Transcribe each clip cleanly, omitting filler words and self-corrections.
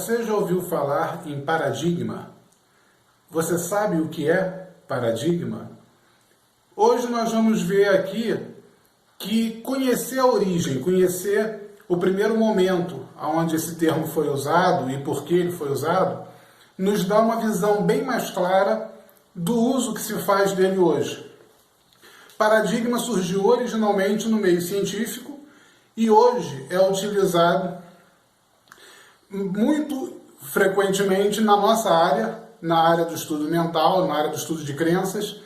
Você já ouviu falar em paradigma? Você sabe o que é paradigma? Hoje nós vamos ver aqui que conhecer a origem, conhecer o primeiro momento onde esse termo foi usado e por que ele foi usado, nos dá uma visão bem mais clara do uso que se faz dele hoje. Paradigma surgiu originalmente no meio científico e hoje é utilizado muito frequentemente na nossa área, na área do estudo mental, na área do estudo de crenças,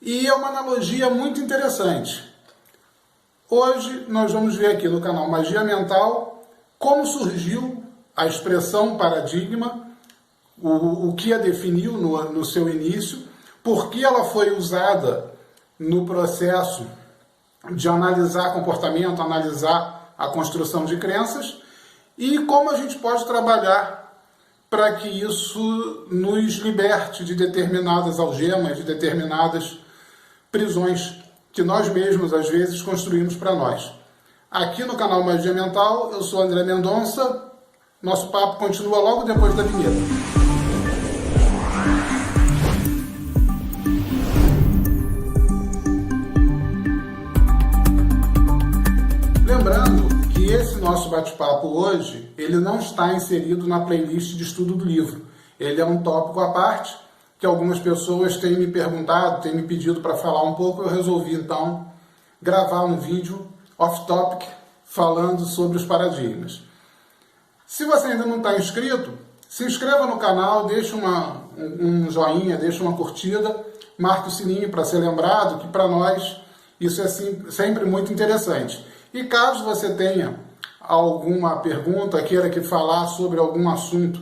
e é uma analogia muito interessante. Hoje nós vamos ver aqui no canal Magia Mental como surgiu a expressão paradigma, o que a definiu no seu início, por que ela foi usada no processo de analisar comportamento, analisar a construção de crenças, e como a gente pode trabalhar para que isso nos liberte de determinadas algemas, de determinadas prisões que nós mesmos, às vezes, construímos para nós. Aqui no canal Magia Mental, eu sou André Mendonça. Nosso papo continua logo depois da vinheta. Lembrando que esse nosso bate-papo hoje, ele não está inserido na playlist de estudo do livro. Ele é um tópico à parte, que algumas pessoas têm me perguntado, têm me pedido para falar um pouco. Eu resolvi, então, gravar um vídeo off-topic falando sobre os paradigmas. Se você ainda não está inscrito, se inscreva no canal, deixe um joinha, deixe uma curtida, marque o sininho para ser lembrado, que para nós isso é sempre muito interessante. E caso você tenha alguma pergunta, queira que falar sobre algum assunto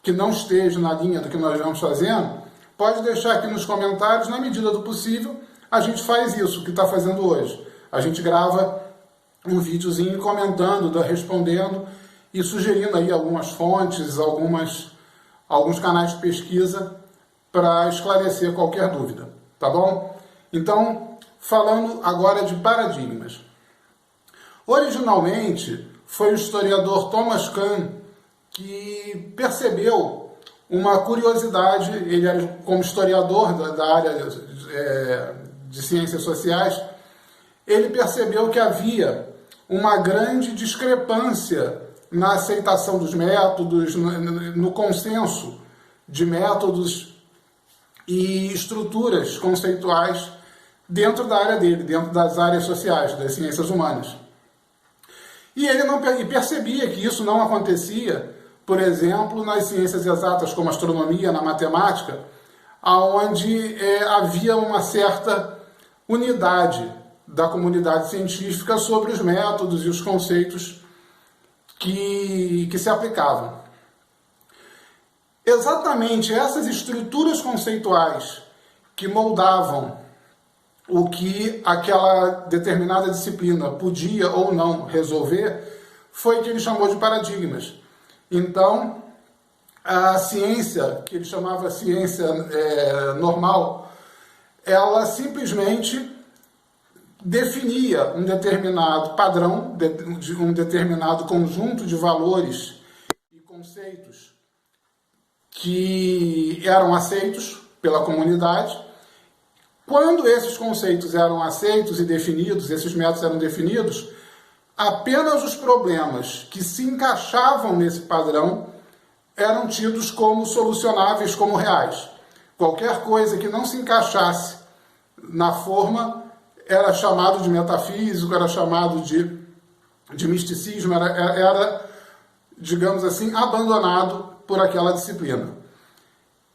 que não esteja na linha do que nós vamos fazendo, pode deixar aqui nos comentários. Na medida do possível, a gente faz isso que está fazendo hoje. A gente grava um videozinho comentando, respondendo e sugerindo aí algumas fontes, alguns canais de pesquisa para esclarecer qualquer dúvida, tá bom? Então, falando agora de paradigmas. Originalmente, foi o historiador Thomas Kuhn que percebeu uma curiosidade. Ele era, como historiador da área de ciências sociais, ele percebeu que havia uma grande discrepância na aceitação dos métodos, no consenso de métodos e estruturas conceituais dentro da área dele, dentro das áreas sociais, das ciências humanas. E ele percebia que isso não acontecia, por exemplo, nas ciências exatas como astronomia, na matemática, onde havia uma certa unidade da comunidade científica sobre os métodos e os conceitos que se aplicavam. Exatamente essas estruturas conceituais que moldavam o que aquela determinada disciplina podia ou não resolver, foi que ele chamou de paradigmas. Então, a ciência, que ele chamava ciência normal, ela simplesmente definia um determinado padrão, um determinado conjunto de valores e conceitos que eram aceitos pela comunidade. Quando esses conceitos eram aceitos e definidos, esses métodos eram definidos, apenas os problemas que se encaixavam nesse padrão eram tidos como solucionáveis, como reais. Qualquer coisa que não se encaixasse na forma era chamado de metafísico, era chamado de misticismo, era, digamos assim, abandonado por aquela disciplina.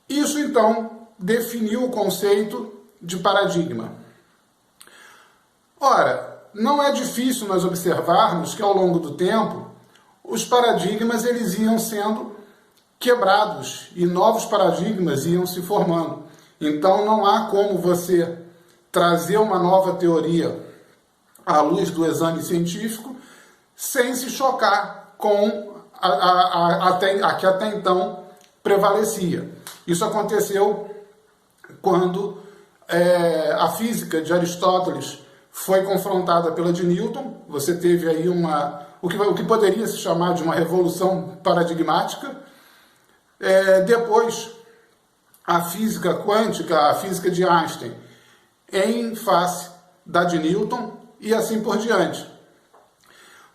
Isso, então, definiu o conceito de paradigma. Ora, não é difícil nós observarmos que ao longo do tempo os paradigmas eles iam sendo quebrados e novos paradigmas iam se formando. Então não há como você trazer uma nova teoria à luz do exame científico sem se chocar com a que até então prevalecia. Isso aconteceu quando a física de Aristóteles foi confrontada pela de Newton. Você teve aí uma o que poderia se chamar de uma revolução paradigmática. Depois, a física quântica, a física de Einstein, em face da de Newton, e assim por diante.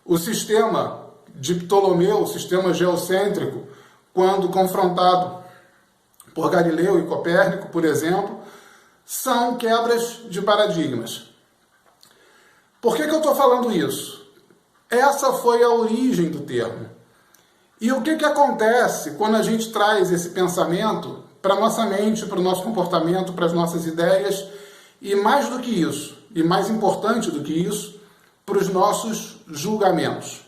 O sistema de Ptolomeu, o sistema geocêntrico, quando confrontado por Galileu e Copérnico, por exemplo, são quebras de paradigmas. Por que eu estou falando isso? Essa foi a origem do termo. E o que acontece quando a gente traz esse pensamento para a nossa mente, para o nosso comportamento, para as nossas ideias, e mais do que isso, e mais importante do que isso, para os nossos julgamentos.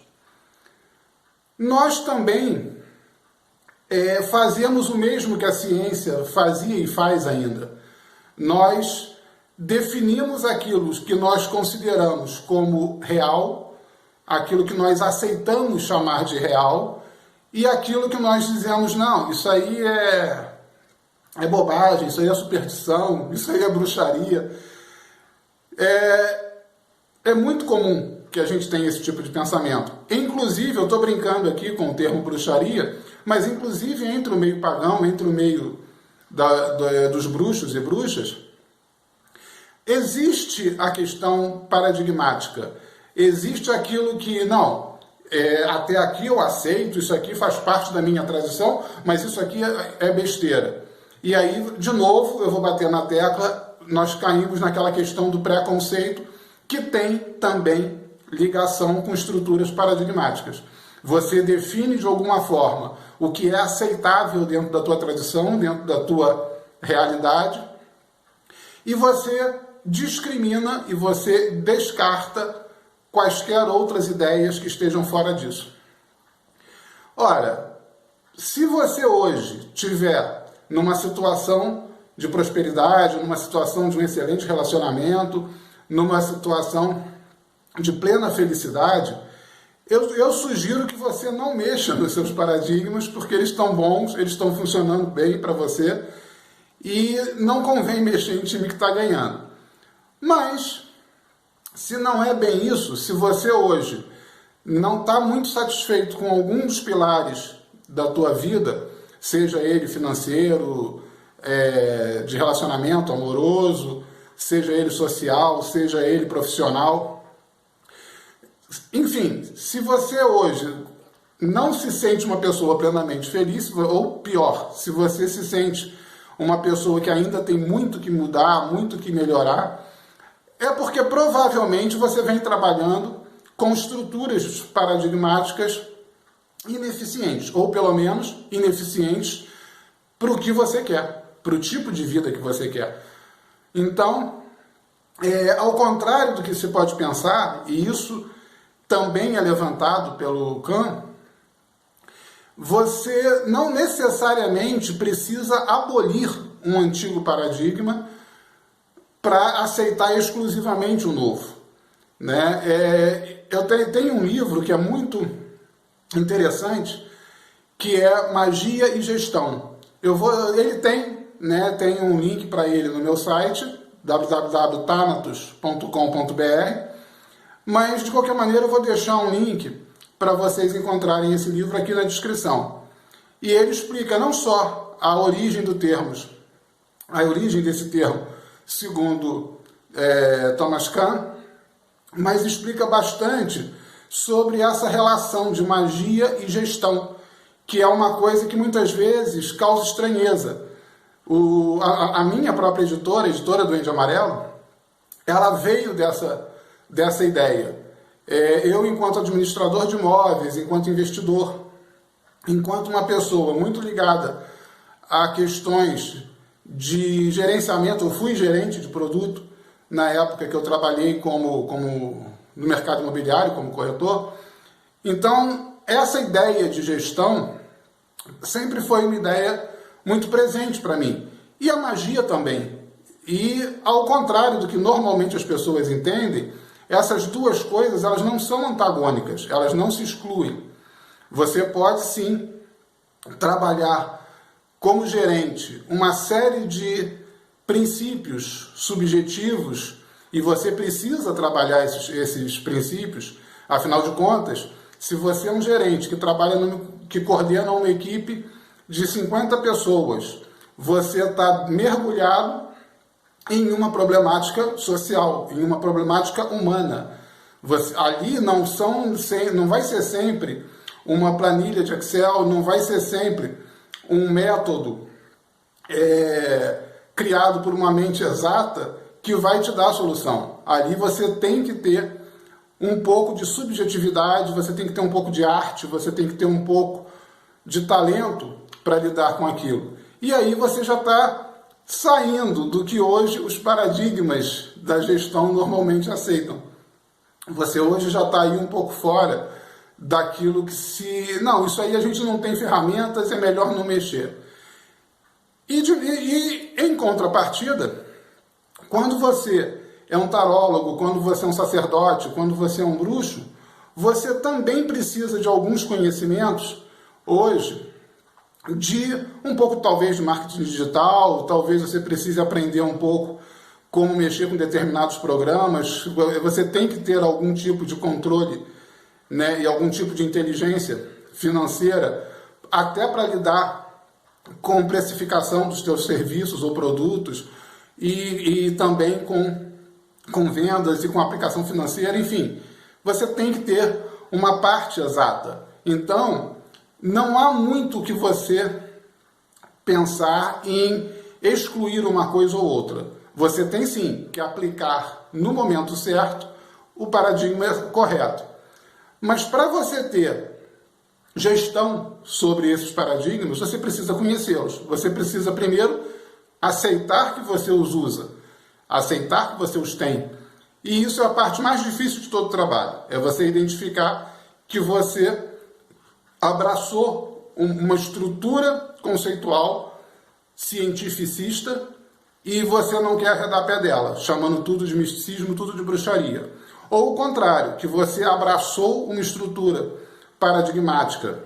Nós também fazemos o mesmo que a ciência fazia e faz ainda. Nós definimos aquilo que nós consideramos como real, aquilo que nós aceitamos chamar de real, e aquilo que nós dizemos, não, isso aí é bobagem, isso aí é superstição, isso aí é bruxaria. É muito comum que a gente tenha esse tipo de pensamento. Inclusive, eu estou brincando aqui com o termo bruxaria, mas inclusive entre o meio pagão, entre o meio dos bruxos e bruxas, existe a questão paradigmática. Existe aquilo que, não, até aqui eu aceito, isso aqui faz parte da minha tradição, mas isso aqui é besteira. E aí, de novo, eu vou bater na tecla, nós caímos naquela questão do preconceito, que tem também ligação com estruturas paradigmáticas. Você define de alguma forma o que é aceitável dentro da tua tradição, dentro da tua realidade, e você discrimina e você descarta quaisquer outras ideias que estejam fora disso. Ora, se você hoje tiver numa situação de prosperidade, numa situação de um excelente relacionamento, numa situação de plena felicidade, eu sugiro que você não mexa nos seus paradigmas, porque eles estão bons, eles estão funcionando bem para você, e não convém mexer em time que está ganhando. Mas, se não é bem isso, se você hoje não está muito satisfeito com algum dos pilares da tua vida, seja ele financeiro, de relacionamento amoroso, seja ele social, seja ele profissional. Enfim, se você hoje não se sente uma pessoa plenamente feliz, ou pior, se você se sente uma pessoa que ainda tem muito que mudar, muito que melhorar, é porque provavelmente você vem trabalhando com estruturas paradigmáticas ineficientes, ou pelo menos ineficientes para o que você quer, para o tipo de vida que você quer. Então, ao contrário do que se pode pensar, e isso também é levantado pelo Kahn, você não necessariamente precisa abolir um antigo paradigma para aceitar exclusivamente o novo. Eu tenho um livro que é muito interessante, que é Magia e Gestão. Ele tem um link para ele no meu site, www.thanatos.com.br, mas de qualquer maneira eu vou deixar um link para vocês encontrarem esse livro aqui na descrição. E ele explica não só a origem desse termo, segundo Thomas Kahn, mas explica bastante sobre essa relação de magia e gestão, que é uma coisa que muitas vezes causa estranheza. A minha própria editora, a editora Duende Amarelo, ela veio dessa ideia. Eu, enquanto administrador de imóveis, enquanto investidor, enquanto uma pessoa muito ligada a questões de gerenciamento, eu fui gerente de produto na época que eu trabalhei no mercado imobiliário, como corretor. Então, essa ideia de gestão sempre foi uma ideia muito presente para mim. E a magia também. E, ao contrário do que normalmente as pessoas entendem, essas duas coisas elas não são antagônicas, elas não se excluem. Você pode, sim, trabalhar como gerente uma série de princípios subjetivos, e você precisa trabalhar esses princípios, afinal de contas, Se você é um gerente que que coordena uma equipe de 50 pessoas, você está mergulhado em uma problemática social, em uma problemática humana. Ali não vai ser sempre uma planilha de Excel, não vai ser sempre um método criado por uma mente exata que vai te dar a solução. Ali você tem que ter um pouco de subjetividade, você tem que ter um pouco de arte, você tem que ter um pouco de talento para lidar com aquilo. E aí você já está saindo do que hoje os paradigmas da gestão normalmente aceitam. Você hoje já está aí um pouco fora daquilo que não, isso aí a gente não tem ferramentas, é melhor não mexer. E em contrapartida, quando você é um tarólogo, quando você é um sacerdote, quando você é um bruxo, você também precisa de alguns conhecimentos hoje, de um pouco talvez de marketing digital, talvez você precise aprender um pouco como mexer com determinados programas, você tem que ter algum tipo de controle, né, e algum tipo de inteligência financeira, até para lidar com precificação dos teus serviços ou produtos, e também com vendas e com aplicação financeira, enfim. Você tem que ter uma parte exata. Então, não há muito que você pensar em excluir uma coisa ou outra. Você tem sim que aplicar no momento certo o paradigma correto. Mas para você ter gestão sobre esses paradigmas, você precisa conhecê-los. Você precisa primeiro aceitar que você os usa, aceitar que você os tem. E isso é a parte mais difícil de todo o trabalho. É você identificar que você abraçou uma estrutura conceitual cientificista e você não quer arredar pé dela, chamando tudo de misticismo, tudo de bruxaria. Ou o contrário, que você abraçou uma estrutura paradigmática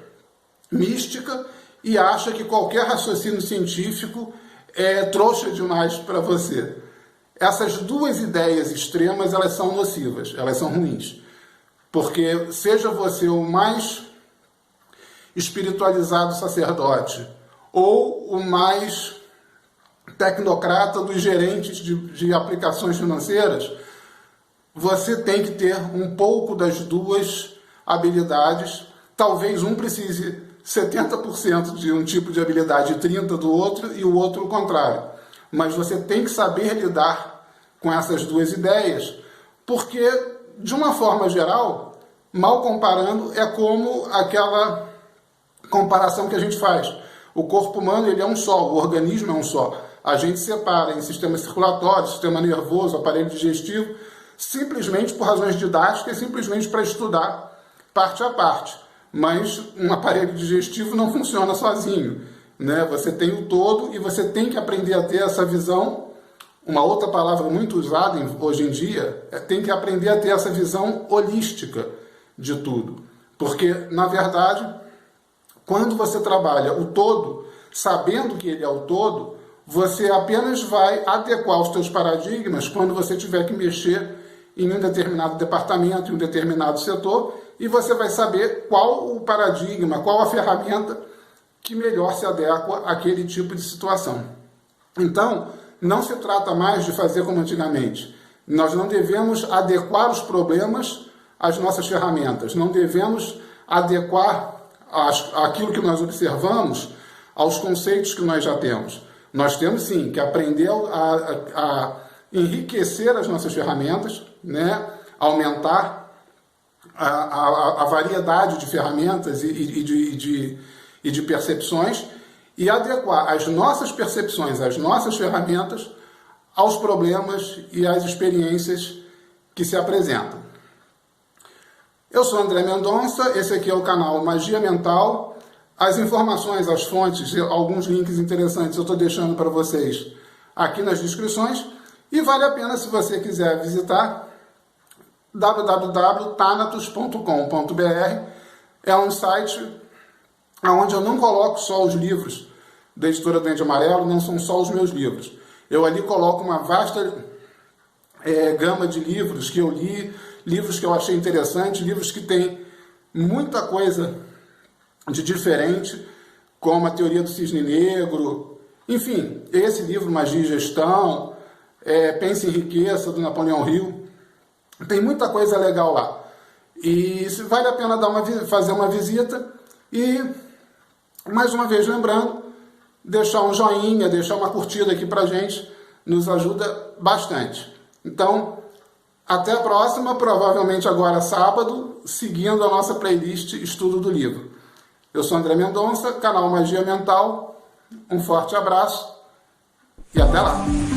mística e acha que qualquer raciocínio científico é trouxa demais para você. Essas duas ideias extremas, elas são nocivas, elas são ruins. Porque seja você o mais espiritualizado sacerdote ou o mais tecnocrata dos gerentes de aplicações financeiras, você tem que ter um pouco das duas habilidades. Talvez um precise 70% de um tipo de habilidade e 30% do outro, e o outro o contrário. Mas você tem que saber lidar com essas duas ideias, porque, de uma forma geral, mal comparando, é como aquela comparação que a gente faz. O corpo humano ele é um só, o organismo é um só. A gente separa em sistema circulatório, sistema nervoso, aparelho digestivo, simplesmente por razões didáticas, simplesmente para estudar parte a parte. Mas um aparelho digestivo não funciona sozinho, né? Você tem o todo e você tem que aprender a ter essa visão. Uma outra palavra muito usada hoje em dia é tem que aprender a ter essa visão holística de tudo. Porque, na verdade, quando você trabalha o todo, sabendo que ele é o todo, você apenas vai adequar os seus paradigmas quando você tiver que mexer em um determinado departamento, em um determinado setor, e você vai saber qual o paradigma, qual a ferramenta que melhor se adequa àquele tipo de situação. Então, não se trata mais de fazer como antigamente. Nós não devemos adequar os problemas às nossas ferramentas, não devemos adequar aquilo que nós observamos aos conceitos que nós já temos. Nós temos sim que aprender a enriquecer as nossas ferramentas, né? Aumentar a variedade de ferramentas e de percepções e adequar as nossas percepções, as nossas ferramentas aos problemas e às experiências que se apresentam. Eu sou André Mendonça, esse aqui é o canal Magia Mental. As informações, as fontes, alguns links interessantes eu estou deixando para vocês aqui nas descrições. E vale a pena, se você quiser visitar, www.thanatos.com.br. É um site onde eu não coloco só os livros da editora Dente Amarelo, não são só os meus livros. Eu ali coloco uma vasta gama de livros que eu li, livros que eu achei interessantes, livros que têm muita coisa de diferente, como a teoria do cisne negro, enfim, esse livro, Magia e Gestão, Pense em Riqueza, do Napoleão Hill, tem muita coisa legal lá. E vale a pena fazer uma visita e, mais uma vez lembrando, deixar um joinha, deixar uma curtida aqui pra gente, nos ajuda bastante. Então, até a próxima, provavelmente agora sábado, seguindo a nossa playlist Estudo do Livro. Eu sou André Mendonça, canal Magia Mental. Um forte abraço e até lá!